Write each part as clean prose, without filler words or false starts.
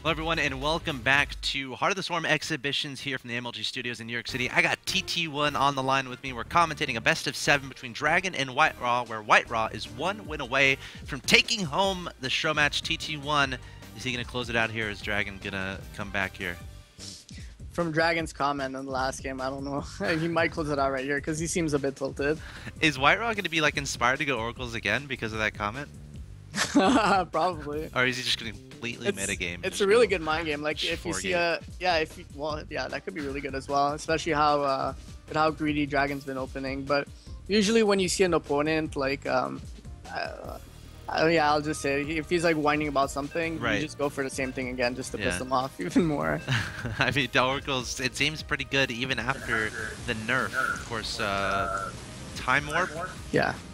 Hello everyone and welcome back to Heart of the Swarm exhibitions here from the MLG studios in New York City. I got TT1 on the line with me. We're commentating a best of 7 between Dragon and Whitera, where Whitera is 1 win away from taking home the Showmatch. TT1, is he going to close it out here? Is Dragon going to come back here? From Dragon's comment in the last game, I don't know. He might close it out right here because he seems a bit tilted. Is Whitera going to be like inspired to go Oracles again because of that comment? Probably. Or is he just going to completely metagame? It's a really good mind game. Like if you see that could be really good as well, especially how with how greedy Dragon's been opening. But usually when you see an opponent like I'll just say if he's like whining about something, right, you just go for the same thing again just to piss him off even more. I mean, the Oracles, it seems pretty good even after the nerf. Of course, Time Warp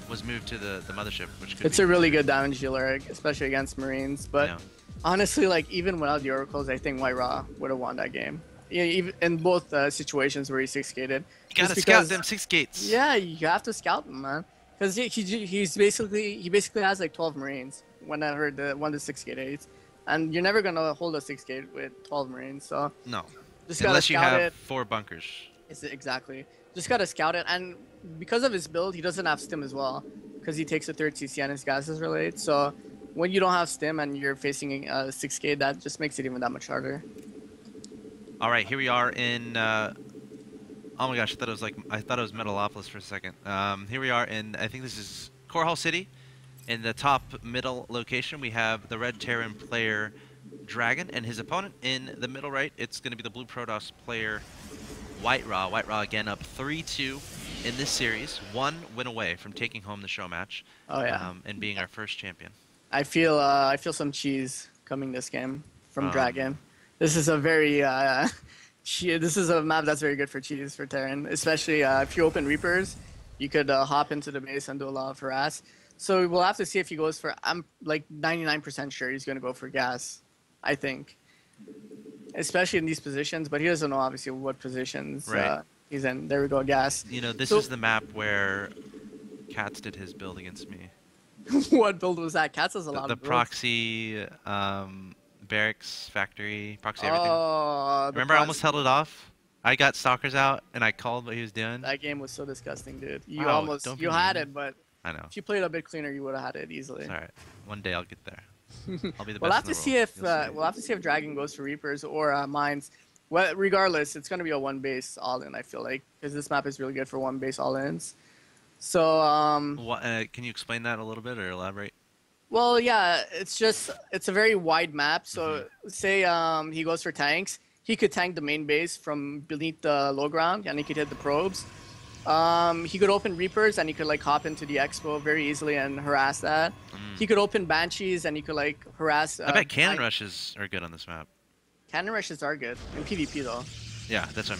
was moved to the Mothership, which could it's a really good damage dealer, especially against Marines. But honestly, like even without the Oracles, I think Whitera would have won that game. Yeah, even in both situations where he 6-gated. You gotta scout them 6 gates. Yeah, you have to scout them, man. Because he basically has like 12 Marines whenever the 1 to 6 gate aids, and you're never gonna hold a 6 gate with 12 Marines. So no, just unless you have it. 4 bunkers. Exactly. Just gotta scout it, and because of his build, he doesn't have stim as well, because he takes a 3rd CC and his gas is related. So when you don't have stim and you're facing a 6 gate, that just makes it even that much harder. All right, here we are in. Oh my gosh, I thought it was Metalopolis for a second. Here we are in, I think this is Core Hall City. In the top middle location, we have the Red Terran player Dragon and his opponent. In the middle right, it's going to be the Blue Protoss player Whitera. Whitera again up 3-2 in this series, 1 win away from taking home the show match. Oh yeah. And being our first champion. I feel some cheese coming this game from Dragon. This is a very this is a map that's very good for cheese for Terran, especially if you open Reapers, you could hop into the base and do a lot of harass. So we'll have to see if he goes for. I'm like 99% sure he's going to go for gas. I think, especially in these positions, but he doesn't know obviously what positions he's in. There we go, gas. You know, this is the map where Katz did his build against me. What build was that? Katz has a lot of builds. The proxy, barracks, factory, proxy, everything. Remember, I almost held it off. I got stalkers out and I called what he was doing. That game was so disgusting, dude. You you had it, but I know. If you played a bit cleaner, you would have had it easily. It's all right. One day I'll get there. I'll be the best. We'll have to see if we'll have to see if Dragon goes for Reapers or Mines. Well, regardless, it's gonna be a 1 base all in. I feel like because this map is really good for 1 base all ins. So can you explain that a little bit or elaborate? Well, yeah, it's a very wide map. So say he goes for tanks, he could tank the main base from beneath the low ground, and he could hit the probes. He could open Reapers, and he could like hop into the Expo very easily and harass that. He could open Banshees, and he could like harass. I bet cannon rushes are good on this map. Cannon rushes are good in PvP though. Yeah, that's what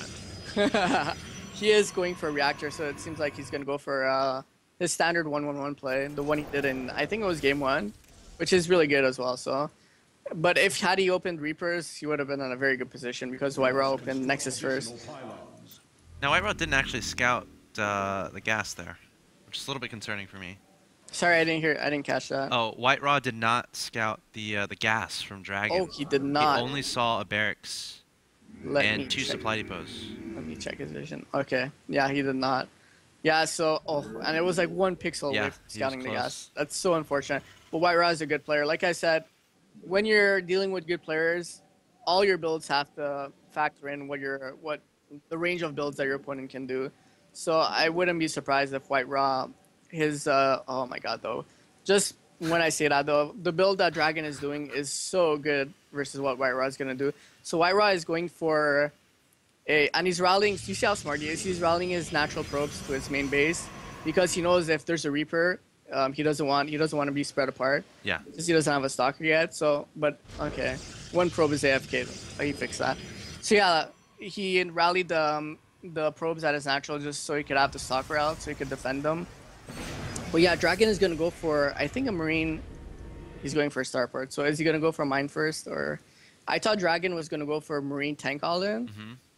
I meant. He is going for a reactor, so it seems like he's gonna go for his standard 1-1-1 play, the one he did in, I think it was game 1, which is really good as well. So, but had he opened Reapers, he would have been in a very good position because Whitera opened Nexus first. Now Whitera didn't actually scout the gas there, which is a little bit concerning for me. Sorry, I didn't catch that. Oh, Whitera did not scout the gas from Dragon. Oh, he did not. He only saw a barracks and 2 supply depots. Let me check his vision. Okay, yeah, he did not. Yeah, so, and it was like 1 pixel away from scouting the gas. That's so unfortunate. But Whitera is a good player. Like I said, when you're dealing with good players, all your builds have to factor in what the range of builds that your opponent can do. So I wouldn't be surprised if Whitera, oh my god though. Just when I say that though, the build that Dragon is doing is so good versus what Whitera is going to do. So Whitera is going for and he's rallying. You see how smart he is? He's rallying his natural probes to his main base because he knows if there's a Reaper, he doesn't want to be spread apart. Yeah. Because he doesn't have a stalker yet. So, but okay, 1 probe is AFK. He fixed that. So yeah, he rallied the probes at his natural just so he could have the stalker out, so he could defend them. But yeah, Dragon is gonna go for, I think, a Marine. He's going for a starport. So is he gonna go for mine first, or? I thought Dragon was gonna go for a Marine tank all in.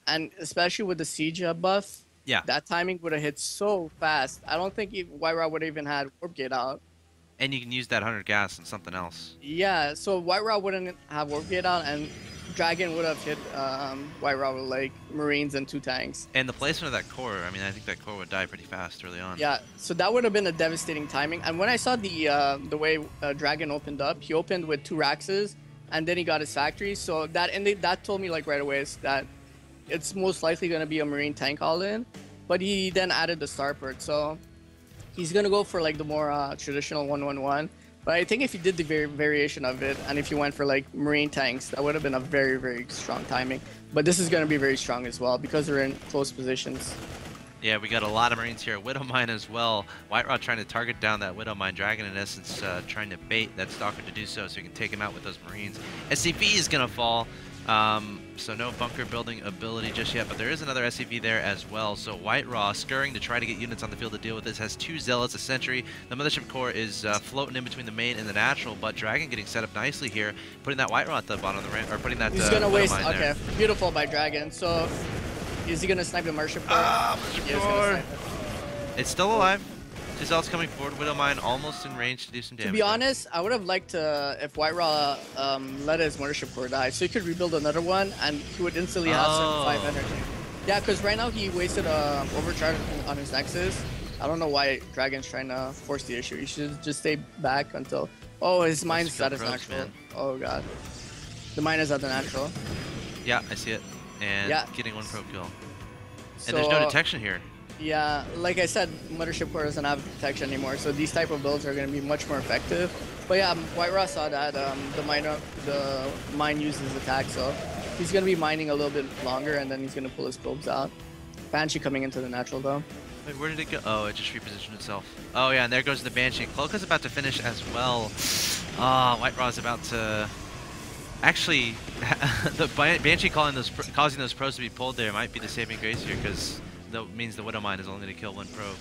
And especially with the siege buff, that timing would have hit so fast. I don't think Whitera would have even had Warp Gate out. And you can use that 100 gas on something else. Yeah, so Whitera wouldn't have Warp Gate out, and Dragon would have hit Whitera with like Marines and 2 tanks. And the placement of that core, I mean, I think that core would die pretty fast early on. Yeah, so that would have been a devastating timing. And when I saw the way Dragon opened up, he opened with 2 Raxes, and then he got his factory. So that told me like right away is that it's most likely going to be a Marine tank all in. But he then added the starport, so he's going to go for like the more traditional 1-1-1. But I think if you did the variation of it, and if you went for like Marine tanks, that would have been a very, very strong timing. But this is going to be very strong as well because they're in close positions. Yeah, we got a lot of Marines here. Widow Mine as well. Whiterod trying to target down that Widow Mine. Dragon, in essence, trying to bait that Stalker to do so he can take him out with those Marines. SCV is going to fall. So no bunker building ability just yet, but there is another SCV there as well. So Whitera scurrying to try to get units on the field to deal with this. Has 2 Zealots, a Sentry. The Mothership Core is floating in between the main and the natural, but Dragon getting set up nicely here, putting that Whitera at the bottom of the ramp, or putting that. He's gonna waste. Okay, there. Beautiful by Dragon. So is he gonna snipe the Mothership Core? Mothership Core. It's still alive. 2 Zealots coming forward. Widow Mine almost in range to do some damage. To be honest, I would have liked to if Whitera let his Mothership Core die, so he could rebuild another one, and he would instantly have 75 energy. Yeah, because right now he wasted overcharge on his Nexus. I don't know why Dragon's trying to force the issue. He should just stay back until. Oh, his mine's at his natural. Man. Oh god, the mine is at the natural. Yeah, I see it, and yeah. Getting 1 probe kill. So, and there's no detection here. Yeah, like I said, Mothership Core doesn't have detection anymore, so these type of builds are going to be much more effective. But yeah, Whitera saw that the mine uses attack, so he's going to be mining a little bit longer, and then he's going to pull his probes out. Banshee coming into the natural, though. Wait, where did it go? Oh, it just repositioned itself. Oh yeah, and there goes the Banshee. Cloaka's about to finish as well. Whitera's about to... Actually, the Banshee causing those probes to be pulled there might be the saving grace here, because that means the Widow Mine is only going to kill 1 probe.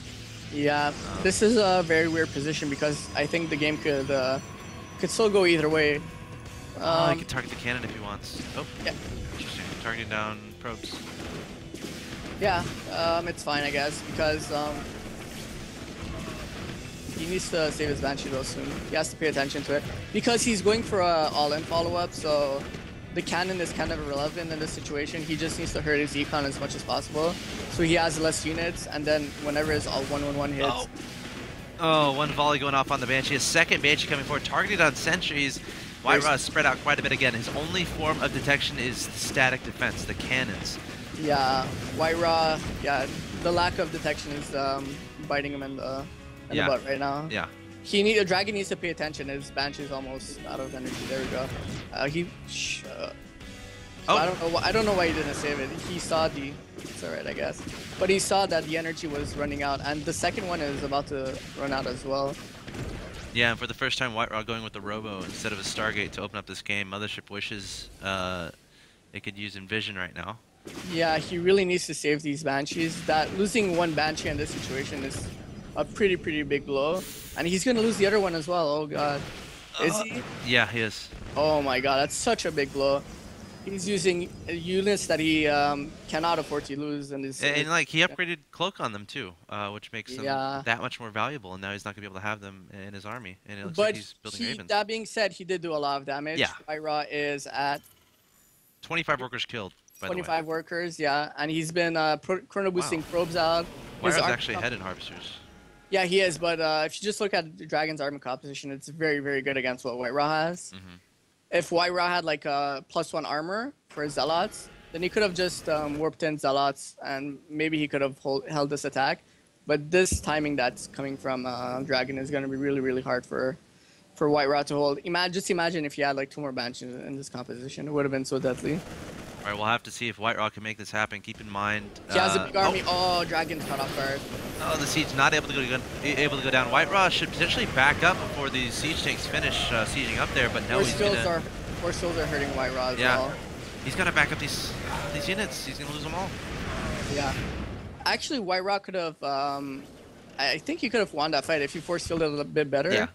Yeah, this is a very weird position because I think the game could still go either way. He can target the cannon if he wants. Oh, yeah. Interesting. Targeting down probes. Yeah, it's fine, I guess, because he needs to save his Banshee though soon. He has to pay attention to it because he's going for a all-in follow-up, so the cannon is kind of irrelevant in this situation. He just needs to hurt his econ as much as possible, so he has less units, and then whenever his all 1-1-1 hits. Oh, 1 volley going off on the Banshee. A second Banshee coming forward, targeted on sentries. Whitera spread out quite a bit again. His only form of detection is static defense, the cannons. Yeah, Whitera, yeah, the lack of detection is biting him in the butt right now. Yeah. Dragon needs to pay attention. His Banshee's almost out of energy. There we go. I don't know why he didn't save it. He saw the. It's alright, I guess. But he saw that the energy was running out, and the second one is about to run out as well. Yeah, and for the first time, Whitera going with the Robo instead of a Stargate to open up this game. Mothership wishes it could use Envision right now. Yeah, he really needs to save these Banshees. That losing 1 Banshee in this situation is a pretty big blow, and he's gonna lose the other one as well. Oh god, is he? Yeah, he is. Oh my god, that's such a big blow. He's using units that he cannot afford to lose, and like he upgraded Cloak on them too, which makes them that much more valuable. And now he's not gonna be able to have them in his army. And it looks like he's building Ravens. That being said, he did do a lot of damage. Yeah. Whitera is at 25 workers killed. 25 workers, yeah, and he's been chrono boosting probes out. Whitera's actually ahead in Harvesters. Yeah, he is, but if you just look at the Dragon's army composition, it's very good against what Whitera has. If Whitera had like a +1 armor for his Zealots, then he could have just warped in Zealots, and maybe he could have held this attack. But this timing that's coming from Dragon is going to be really hard for Whitera to hold. Just imagine if he had like 2 more Banshees in this composition. It would have been so deadly. All right, we'll have to see if Whitera can make this happen. Keep in mind, he has a big army. Oh, Dragon's caught off guard. Oh, the siege not able to go down. Whitera should potentially back up before these siege tanks finish sieging up there, but no, he's gonna. Force skills are hurting Whitera as well. He's gonna back up these units. He's gonna lose them all. Yeah, actually, Whitera could have. I think he could have won that fight if he force fielded a bit better. Yeah.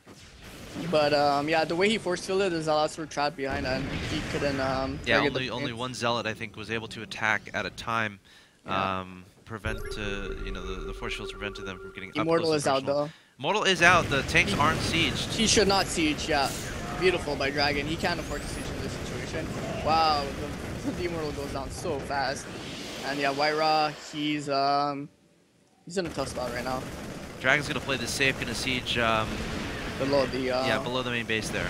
But yeah, the way he force fielded, the Zealots were trapped behind, and he couldn't. Yeah, only 1 Zealot I think was able to attack at a time. Yeah. Prevent the force fields prevented them from getting Immortal up close is out though. Mortal is out. The tanks aren't sieged. He should not siege, yeah. Beautiful by Dragon. He can't afford to siege in this situation. Wow, the Immortal goes down so fast. And yeah, Whitera, he's in a tough spot right now. Dragon's gonna play this safe, gonna siege below the below the main base there.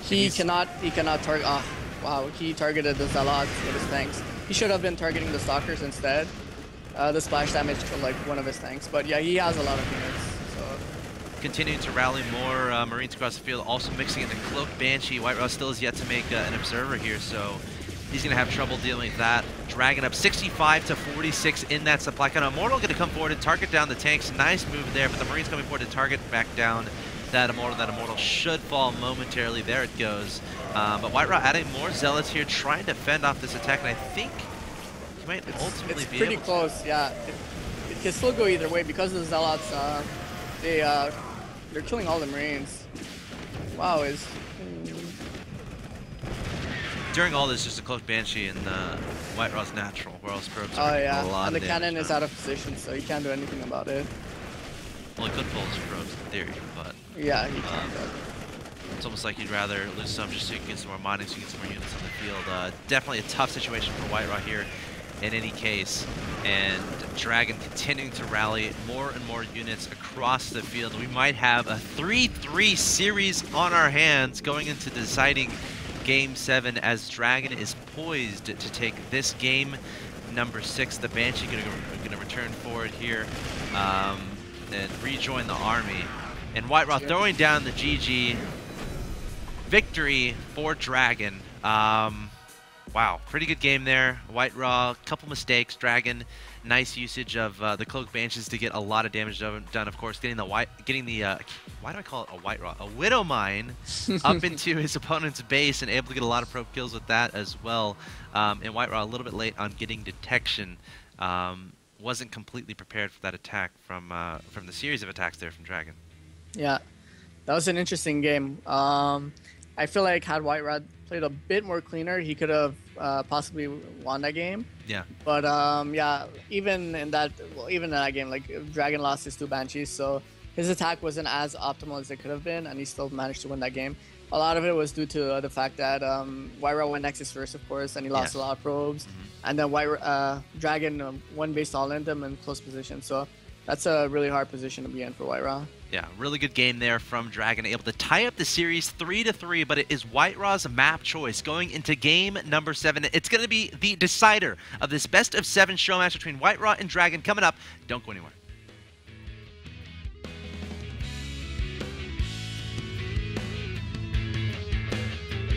He cannot target. Oh, wow, he targeted the Zealots with his tanks. He should have been targeting the Stalkers instead. The splash damage to like one of his tanks, but yeah, he has a lot of units. So continuing to rally more Marines across the field, also mixing in the Cloak Banshee. Whitera still is yet to make an observer here, so he's gonna have trouble dealing with that. Dragon up 65 to 46 in that supply count. Immortal gonna come forward and target down the tanks. Nice move there, but the Marines coming forward to target back down that Immortal. That Immortal should fall momentarily. There it goes. But Whitera adding more Zealots here, trying to fend off this attack, and I think he might ultimately be able to. It's pretty close, yeah. It can still go either way because of the Zealots. They're killing all the Marines. Wow, during all this, just a Cloak Banshee and Whitera's natural, where else probes are yeah, a lot and the of cannon is out of position, so he can't do anything about it. Well, he could pull his probes in theory, but yeah, he can. It's almost like you'd rather lose some just so you can get some more mining, so you can get some more units on the field. Definitely a tough situation for Whitera here in any case. And Dragon continuing to rally more and more units across the field. We might have a 3-3 series on our hands going into deciding Game 7 as Dragon is poised to take this game number 6. The Banshee gonna return forward here and rejoin the army. And Whitera throwing down the GG. Victory for Dragon. Wow, pretty good game there. Whitera, couple mistakes. Dragon, nice usage of the Cloak Banshees to get a lot of damage done. Of course, getting the why do I call it a Whitera? A Widow Mine up into his opponent's base and able to get a lot of probe kills with that as well. And Whitera a little bit late on getting detection. Wasn't completely prepared for that attack from the series of attacks there from Dragon. Yeah, that was an interesting game. I feel like had Whitera played a bit more cleaner, he could have possibly won that game. Yeah. But yeah, even in that game, like Dragon lost his 2 Banshees, so his attack wasn't as optimal as it could have been, and he still managed to win that game. A lot of it was due to the fact that Whitera went Nexus first, of course, and he lost a lot of probes. And then Dragon one based all in them in close position, so that's a really hard position to be in for Whitera. Yeah, really good game there from Dragon, able to tie up the series 3-3, but it is Whitera's map choice going into game number 7. It's going to be the decider of this best of 7 show match between Whitera and Dragon coming up. Don't go anywhere.